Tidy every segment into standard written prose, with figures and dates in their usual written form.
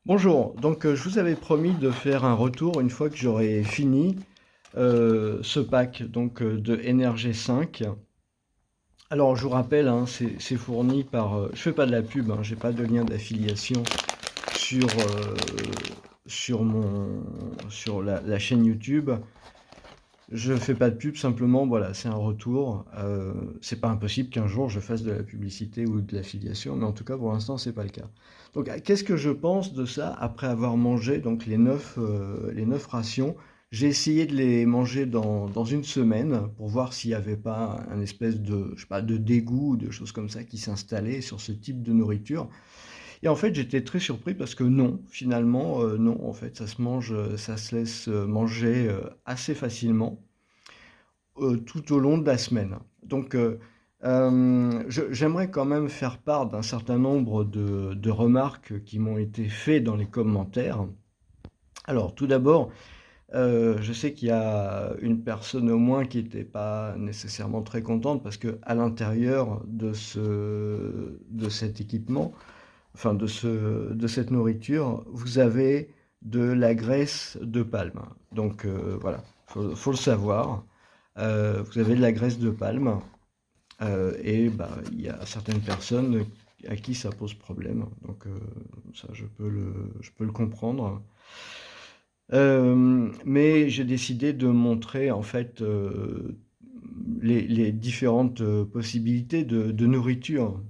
Bonjour, je vous avais promis de faire un retour une fois que j'aurai fini, ce pack de NRG5. Alors je vous rappelle, hein, c'est fourni par, je fais pas de la pub, hein, j'ai pas de lien d'affiliation sur, sur la chaîne YouTube. Je fais pas de pub, simplement voilà, c'est un retour. C'est pas impossible qu'un jour je fasse de la publicité ou de l'affiliation, mais en tout cas pour l'instant c'est pas le cas. Qu'est-ce que je pense de ça après avoir mangé les 9 rations? J'ai essayé de les manger dans une semaine pour voir s'il n'y avait pas un espèce de, je sais pas, de dégoût ou de choses comme ça qui s'installaient sur ce type de nourriture. Et en fait, j'étais très surpris parce que non, finalement, non, en fait, ça se mange, ça se laisse manger assez facilement tout au long de la semaine. J'aimerais quand même faire part d'un certain nombre de remarques qui m'ont été faites dans les commentaires. Alors, tout d'abord, je sais qu'il y a une personne au moins qui n'était pas nécessairement très contente parce que à l'intérieur de cet équipement, enfin de cette nourriture, vous avez de la graisse de palme. Voilà, faut le savoir. Vous avez de la graisse de palme il y a certaines personnes à qui ça pose problème. Ça, je peux le comprendre. Mais j'ai décidé de montrer en fait les différentes possibilités de nourriture.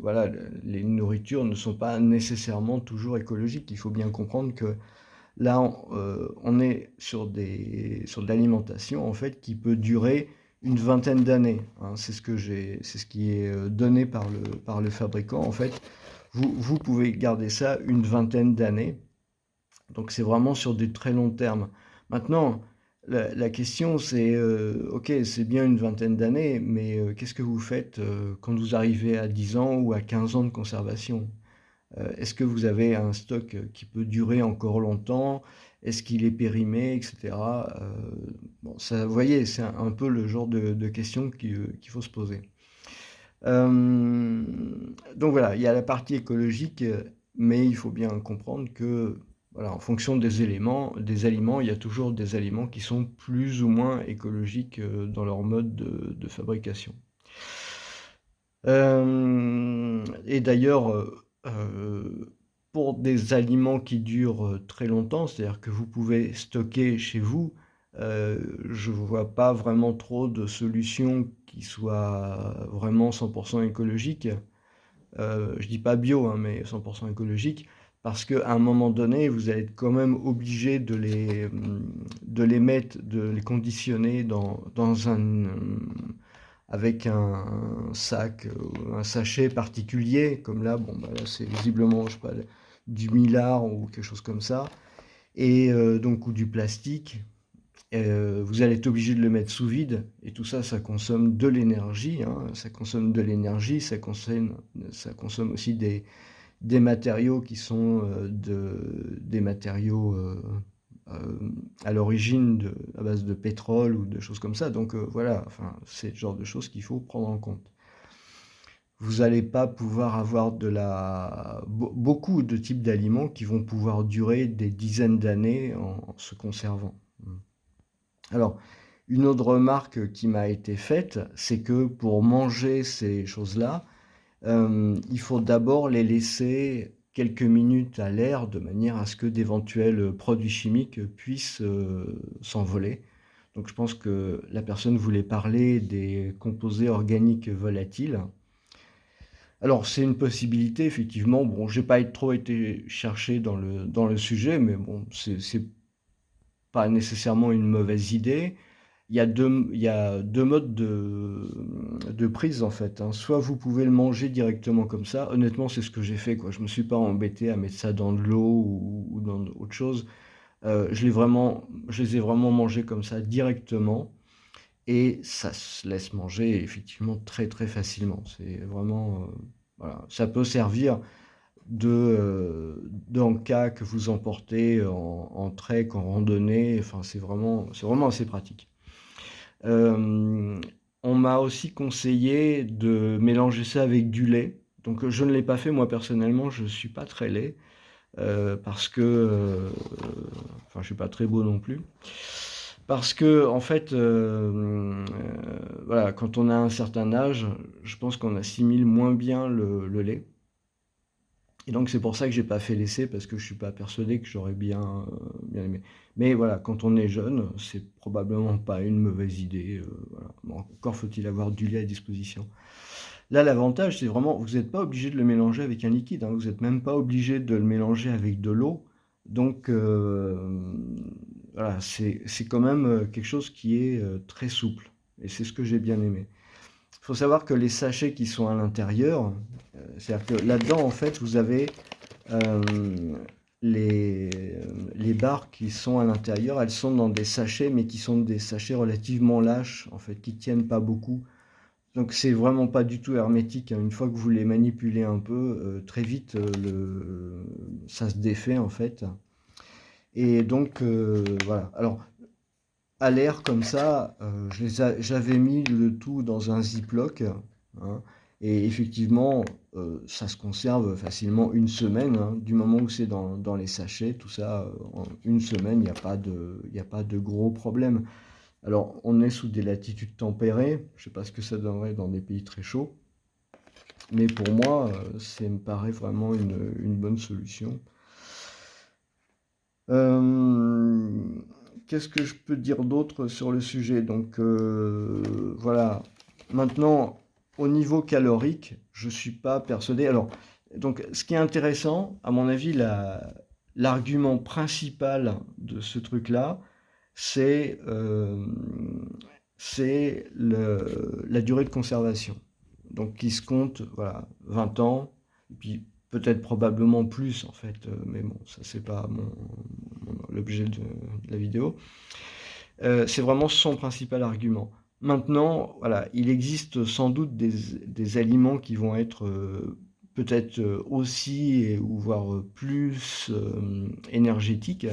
Voilà, les nourritures ne sont pas nécessairement toujours écologiques. Il faut bien comprendre que là, on est sur de l'alimentation en fait qui peut durer une vingtaine d'années, hein. C'est ce qui est donné par le fabricant. En fait, vous pouvez garder ça une vingtaine d'années. Donc c'est vraiment sur du très long terme. Maintenant, la question c'est, OK, c'est bien une vingtaine d'années, mais qu'est-ce que vous faites quand vous arrivez à 10 ans ou à 15 ans de conservation? Est-ce que vous avez un stock qui peut durer encore longtemps? Est-ce qu'il est périmé, et cetera? Bon, ça, vous voyez, c'est un peu le genre de questions qu'il faut se poser. Donc voilà, il y a la partie écologique, mais il faut bien comprendre que, voilà, en fonction des aliments, il y a toujours des aliments qui sont plus ou moins écologiques, dans leur mode de fabrication. Et d'ailleurs, pour des aliments qui durent, très longtemps, c'est-à-dire que vous pouvez stocker chez vous, je vois pas vraiment trop de solutions qui soient vraiment 100 écologiques. Je dis pas bio, hein, mais 100 écologiques, parce qu'à un moment donné, vous allez être quand même obligé de les mettre, de les conditionner dans avec un sac, un sachet particulier, comme là, bon, bah, là, c'est visiblement, je sais pas, du mylar ou quelque chose comme ça, ou du plastique. Vous allez être obligé de le mettre sous vide, et tout ça, ça consomme de l'énergie, hein, ça consomme de l'énergie, ça consomme aussi des matériaux qui sont des matériaux à l'origine à base de pétrole ou de choses comme ça. Voilà, enfin, c'est le genre de choses qu'il faut prendre en compte. Vous n'allez pas pouvoir avoir beaucoup de types d'aliments qui vont pouvoir durer des dizaines d'années en se conservant. Alors, une autre remarque qui m'a été faite, c'est que pour manger ces choses-là, il faut d'abord les laisser quelques minutes à l'air de manière à ce que d'éventuels produits chimiques puissent s'envoler. Donc je pense que la personne voulait parler des composés organiques volatiles. Alors c'est une possibilité, effectivement. Bon, j'ai pas trop été chercher dans le sujet, mais bon, c'est pas nécessairement une mauvaise idée. Il y a 2 modes de prise, en fait, hein. Soit vous pouvez le manger directement comme ça. Honnêtement, c'est ce que j'ai fait, quoi. Je me suis pas embêté à mettre ça dans de l'eau ou dans autre chose. Je les ai vraiment mangés comme ça directement, et ça se laisse manger effectivement très, très facilement. C'est vraiment, voilà. Ça peut servir dans le cas que vous emportez en trek, en randonnée. Enfin, c'est vraiment assez pratique. Euh, on m'a aussi conseillé de mélanger ça avec du lait. Donc je ne l'ai pas fait moi personnellement, je suis pas très laid, parce que, enfin je suis pas très beau non plus. Parce qu'en fait, voilà, quand on a un certain âge, je pense qu'on assimile moins bien le lait. Et donc c'est pour ça que j'ai pas fait l'essai parce que je suis pas persuadé que j'aurais bien aimé. Mais voilà, quand on est jeune, c'est probablement pas une mauvaise idée, voilà. Bon, encore faut-il avoir du lait à disposition. Là, l'avantage, c'est vraiment vous êtes pas obligé de le mélanger avec un liquide, hein. Vous êtes même pas obligé de le mélanger avec de l'eau. Donc voilà, c'est quand même, quelque chose qui est, très souple et c'est ce que j'ai bien aimé. Il faut savoir que les sachets qui sont à l'intérieur, c'est-à-dire que là-dedans, en fait, vous avez euh, les, les barres qui sont à l'intérieur, elles sont dans des sachets, mais qui sont des sachets relativement lâches, en fait, qui tiennent pas beaucoup. Donc c'est vraiment pas du tout hermétique, hein. Une fois que vous les manipulez un peu, très vite, ça se défait, en fait. Et donc, voilà. Alors, à l'air comme ça, j'avais mis le tout dans un ziploc, hein, et effectivement, ça se conserve facilement une semaine, hein, du moment où c'est dans les sachets, tout ça, en une semaine, il y a pas de gros problème. Alors, on est sous des latitudes tempérées, je sais pas ce que ça donnerait dans des pays très chauds, mais pour moi, ça me paraît vraiment une bonne solution. Euh, Qu'est-ce que je peux dire d'autre sur le sujet? Donc voilà. Maintenant, au niveau calorique, je suis pas persuadé. Alors, donc, ce qui est intéressant, à mon avis, l'argument principal de ce truc-là, c'est la durée de conservation. Donc, qui se compte, voilà, 20 ans, et puis peut-être probablement plus en fait, mais bon, ça c'est pas l'objet de la vidéo. C'est vraiment son principal argument. Maintenant, voilà, il existe sans doute des aliments qui vont être peut-être aussi, ou voire plus énergétiques.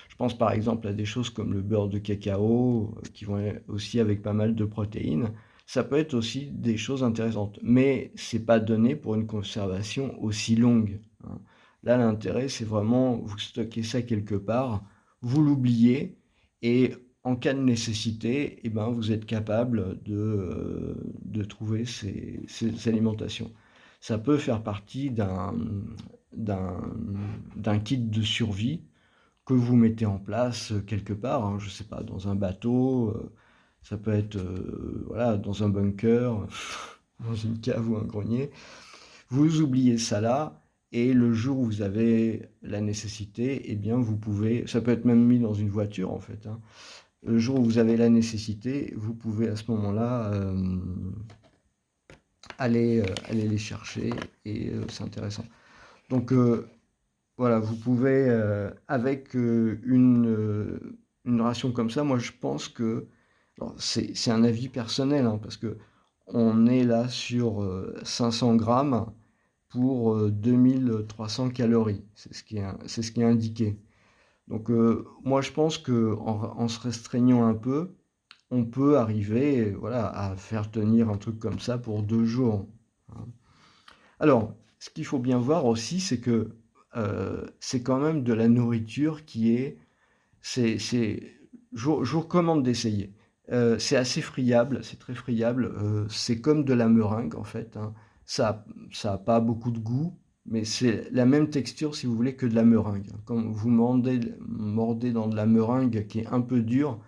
Je pense par exemple à des choses comme le beurre de cacao, qui vont être aussi avec pas mal de protéines. Ça peut être aussi des choses intéressantes, mais c'est pas donné pour une conservation aussi longue, hein. Là, l'intérêt, c'est vraiment vous stockez ça quelque part, vous l'oubliez, et en cas de nécessité, eh ben, vous êtes capable de trouver ces alimentations. Ça peut faire partie d'un, d'un kit de survie que vous mettez en place quelque part, hein, je ne sais pas, dans un bateau, ça peut être voilà, dans un bunker, dans une cave ou un grenier. Vous oubliez ça là, et le jour où vous avez la nécessité, eh bien vous pouvez, ça peut être même mis dans une voiture en fait, hein. Le jour où vous avez la nécessité, vous pouvez à ce moment-là aller les chercher, et c'est intéressant. Donc voilà, vous pouvez, avec une ration comme ça, moi je pense que, alors c'est un avis personnel, hein, parce que on est là sur 500 grammes pour 2300 calories. C'est ce qui est indiqué. Donc moi je pense que en se restreignant un peu, on peut arriver, voilà, à faire tenir un truc comme ça pour 2 jours, hein. Alors, ce qu'il faut bien voir aussi, c'est que c'est quand même de la nourriture qui est, c'est, je vous recommande d'essayer. C'est assez friable, c'est très friable. C'est comme de la meringue en fait, hein. Ça a pas beaucoup de goût, mais c'est la même texture si vous voulez que de la meringue. Quand vous mordez dans de la meringue qui est un peu dure,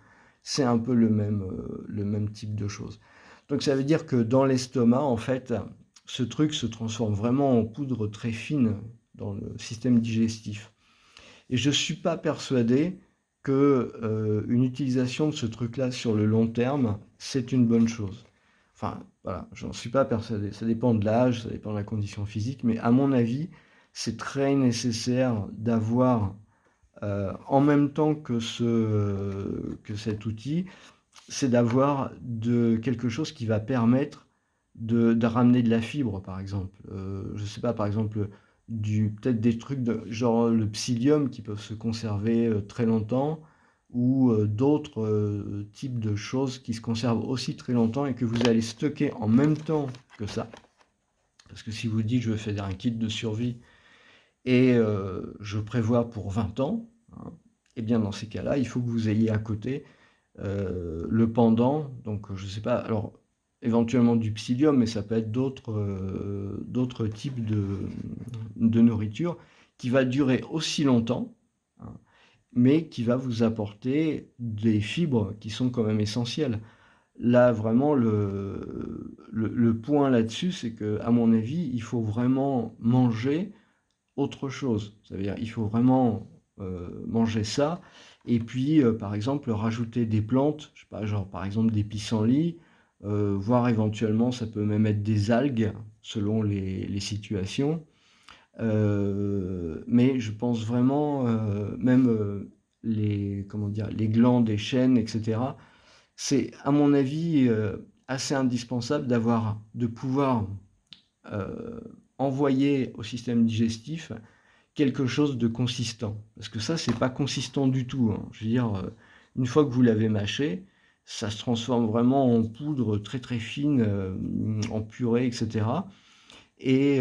c'est un peu le même type de chose. Donc ça veut dire que dans l'estomac, en fait, ce truc se transforme vraiment en poudre très fine dans le système digestif. Et je ne suis pas persuadé que une utilisation de ce truc-là sur le long terme, c'est une bonne chose. Enfin, voilà, j'en suis pas persuadé. Ça dépend de l'âge, ça dépend de la condition physique, mais à mon avis, c'est très nécessaire d'avoir, en même temps que cet outil, c'est d'avoir quelque chose qui va permettre de ramener de la fibre, par exemple. Je sais pas, par exemple, peut-être des trucs genre le psyllium qui peuvent se conserver très longtemps, ou d'autres types de choses qui se conservent aussi très longtemps et que vous allez stocker en même temps que ça. Parce que si vous dites: «Je veux faire un kit de survie et je prévois pour 20 ans», hein, et bien dans ces cas-là, il faut que vous ayez à côté, le pendant, donc je sais pas, alors éventuellement du psyllium, mais ça peut être d'autres types de nourriture qui va durer aussi longtemps, hein, mais qui va vous apporter des fibres qui sont quand même essentielles. Là, vraiment, le point là-dessus, c'est que, à mon avis, il faut vraiment manger autre chose. Ça veut dire, il faut vraiment, manger ça et puis, par exemple, rajouter des plantes, je sais pas, genre, par exemple, des pissenlits, voire éventuellement, ça peut même être des algues selon les situations. Mais je pense vraiment, même, les comment dire? Les glands des chênes et cetera, c'est à mon avis, assez indispensable de pouvoir, heu, envoyer au système digestif quelque chose de consistant. Parce que ça, c'est pas consistant du tout, hein. Je veux dire, une fois que vous l'avez mâché, ça se transforme vraiment en poudre très, très fine, en purée et cetera et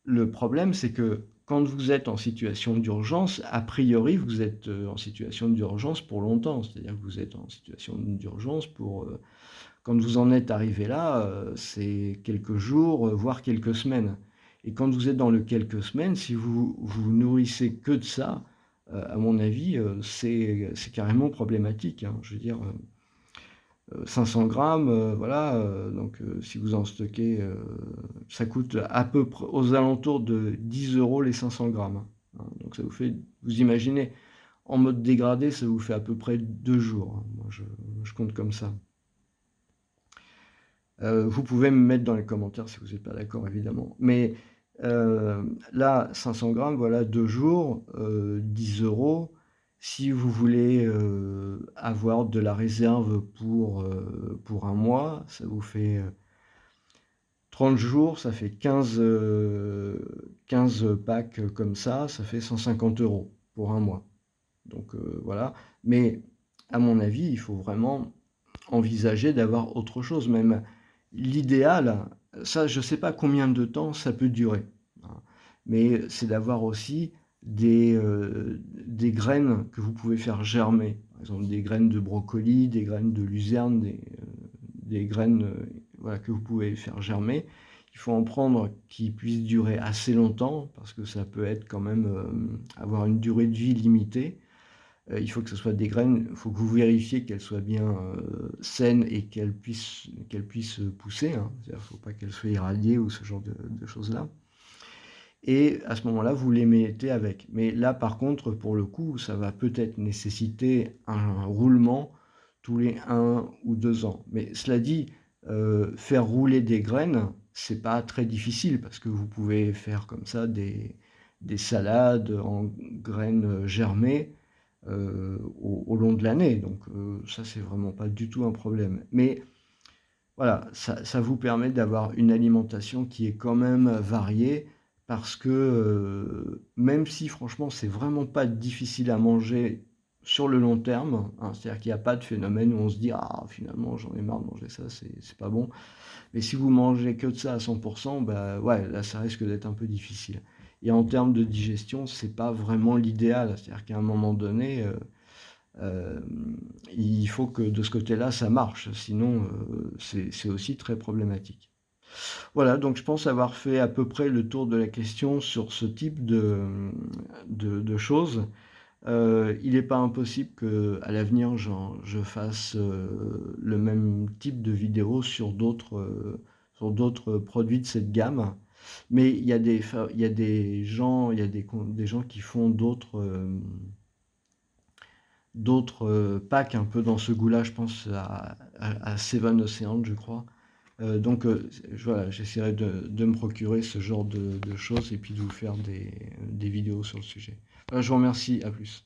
le problème, c'est que quand vous êtes en situation d'urgence, a priori, vous êtes, en situation d'urgence pour longtemps. C'est-à-dire que vous êtes en situation d'urgence pour, quand vous en êtes arrivé là, c'est quelques jours, voire quelques semaines et quand vous êtes dans le quelques semaines, si vous nourrissez que de ça, à mon avis, c'est carrément problématique, hein. Je veux dire, 500 grammes, voilà, donc si vous en stockez, ça coûte à peu près aux alentours de 10 € les 500 grammes, hein. Donc ça vous fait, vous imaginez, en mode dégradé, ça vous fait à peu près 2 jours, hein. Moi je compte comme ça. Vous pouvez me mettre dans les commentaires si vous êtes pas d'accord évidemment. Mais, là 500 grammes, voilà 2 jours, 10 €. Si vous voulez, avoir de la réserve pour 1 mois, ça vous fait, 30 jours, ça fait 15 packs, comme ça fait 150 € pour 1 mois. Donc, voilà. Mais à mon avis, il faut vraiment envisager d'avoir autre chose. Même l'idéal, ça je ne sais pas combien de temps ça peut durer, hein, mais c'est d'avoir aussi des graines que vous pouvez faire germer. Par exemple, des graines de brocoli, des graines de luzerne, des graines, voilà, que vous pouvez faire germer. Il faut en prendre qui puissent durer assez longtemps parce que ça peut être quand même, avoir une durée de vie limitée. Il faut que ce soit des graines, il faut que vous vérifiez qu'elles soient bien, saines et qu'elles puissent pousser, hein. C'est-à-dire, il ne faut pas qu'elles soient irradiées ou ce genre de choses-là et à ce moment-là, vous les mettez avec. Mais là, par contre, pour le coup, ça va peut-être nécessiter un roulement tous les 1 ou 2 ans. Mais cela dit, faire rouler des graines, c'est pas très difficile parce que vous pouvez faire comme ça des salades en graines, germées, au long de l'année. Donc, ça, c'est vraiment pas du tout un problème. Mais voilà, ça vous permet d'avoir une alimentation qui est quand même variée parce que, même si franchement c'est vraiment pas difficile à manger sur le long terme, hein, c'est-à-dire qu'il y a pas de phénomène où on se dit: «Ah finalement j'en ai marre de manger ça, c'est pas bon». Mais si vous mangez que de ça à 100, bah, ouais, là ça risque d'être un peu difficile et en termes de digestion, c'est pas vraiment l'idéal. C'est-à-dire qu'à un moment donné, il faut que de ce côté-là, ça marche, sinon, c'est aussi très problématique. Voilà, donc je pense avoir fait à peu près le tour de la question sur ce type de choses. Il n'est pas impossible qu'à l'avenir, je fasse, le même type de vidéo sur d'autres produits de cette gamme. Mais il y a des gens des gens qui font d'autres, packs un peu dans ce goût-là, je pense à Seven Ocean, je crois. Donc, voilà, j'essaierai de me procurer ce genre de choses et puis de vous faire des vidéos sur le sujet. Voilà, je vous remercie, à plus.